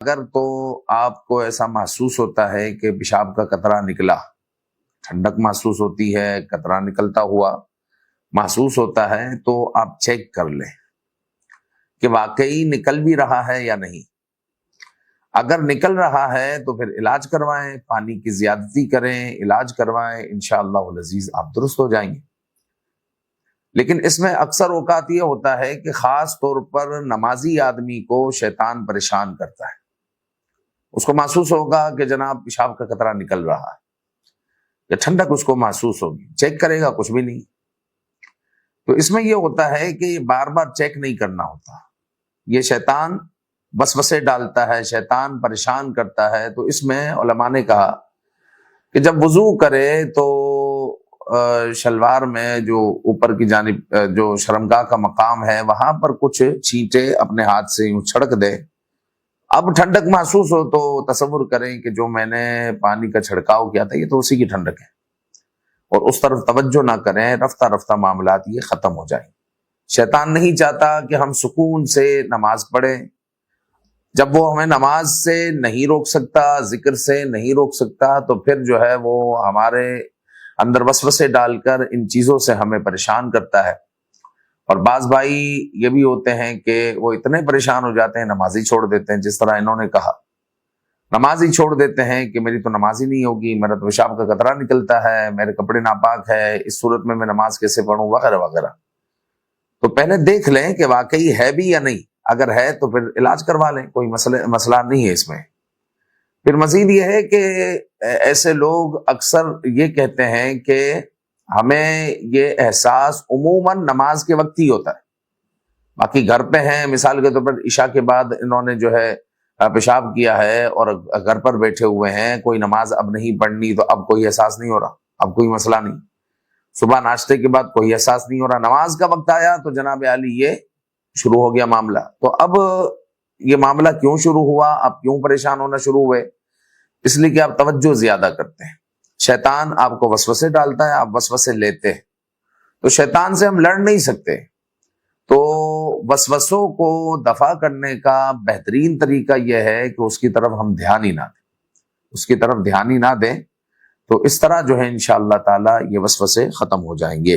اگر تو آپ کو ایسا محسوس ہوتا ہے کہ پیشاب کا قطرہ نکلا، ٹھنڈک محسوس ہوتی ہے، قطرہ نکلتا ہوا محسوس ہوتا ہے، تو آپ چیک کر لیں کہ واقعی نکل بھی رہا ہے یا نہیں۔ اگر نکل رہا ہے تو پھر علاج کروائیں، پانی کی زیادتی کریں، علاج کروائیں، انشاءاللہ العزیز آپ درست ہو جائیں گے۔ لیکن اس میں اکثر اوقات یہ ہوتا ہے کہ خاص طور پر نمازی آدمی کو شیطان پریشان کرتا ہے۔ اس کو محسوس ہوگا کہ جناب پیشاب کا قطرہ نکل رہا ہے، یا ٹھنڈک اس کو محسوس ہوگی، چیک کرے گا کچھ بھی نہیں۔ تو اس میں یہ ہوتا ہے کہ یہ بار بار چیک نہیں کرنا ہوتا، یہ شیطان وسوسے ڈالتا ہے، شیطان پریشان کرتا ہے۔ تو اس میں علماء نے کہا کہ جب وضو کرے تو شلوار میں جو اوپر کی جانب جو شرمگاہ کا مقام ہے وہاں پر کچھ چھینٹے اپنے ہاتھ سے یوں چھڑک دے۔ اب ٹھنڈک محسوس ہو تو تصور کریں کہ جو میں نے پانی کا چھڑکاؤ کیا تھا یہ تو اسی کی ٹھنڈک ہے، اور اس طرف توجہ نہ کریں، رفتہ رفتہ معاملات یہ ختم ہو جائیں۔ شیطان نہیں چاہتا کہ ہم سکون سے نماز پڑھیں۔ جب وہ ہمیں نماز سے نہیں روک سکتا، ذکر سے نہیں روک سکتا، تو پھر جو ہے وہ ہمارے اندر وسوسے ڈال کر ان چیزوں سے ہمیں پریشان کرتا ہے۔ اور بعض بھائی یہ بھی ہوتے ہیں کہ وہ اتنے پریشان ہو جاتے ہیں، نماز ہی چھوڑ دیتے ہیں، جس طرح انہوں نے کہا، نماز ہی چھوڑ دیتے ہیں کہ میری تو نماز ہی نہیں ہوگی، میرا تو پیشاب کا قطرہ نکلتا ہے، میرے کپڑے ناپاک ہے، اس صورت میں نماز کیسے پڑھوں، وغیرہ وغیرہ۔ تو پہلے دیکھ لیں کہ واقعی ہے بھی یا نہیں، اگر ہے تو پھر علاج کروا لیں، کوئی مسئلہ نہیں ہے اس میں۔ پھر مزید یہ ہے کہ ایسے لوگ اکثر یہ کہتے ہیں کہ ہمیں یہ احساس عموماً نماز کے وقت ہی ہوتا ہے، باقی گھر پہ ہیں، مثال کے طور پر عشاء کے بعد انہوں نے جو ہے پیشاب کیا ہے اور گھر پر بیٹھے ہوئے ہیں، کوئی نماز اب نہیں پڑھنی، تو اب کوئی احساس نہیں ہو رہا، اب کوئی مسئلہ نہیں، صبح ناشتے کے بعد کوئی احساس نہیں ہو رہا، نماز کا وقت آیا تو جناب عالی یہ شروع ہو گیا معاملہ۔ تو اب یہ معاملہ کیوں شروع ہوا، آپ کیوں پریشان ہونا شروع ہوئے؟ اس لیے کہ آپ توجہ زیادہ کرتے ہیں، شیطان آپ کو وسوسے ڈالتا ہے، آپ وسوسے لیتے ہیں، تو شیطان سے ہم لڑ نہیں سکتے۔ تو وسوسوں کو دفع کرنے کا بہترین طریقہ یہ ہے کہ اس کی طرف ہم دھیان ہی نہ دیں، اس کی طرف دھیان ہی نہ دیں، تو اس طرح جو ہے انشاءاللہ تعالی یہ وسوسے ختم ہو جائیں گے۔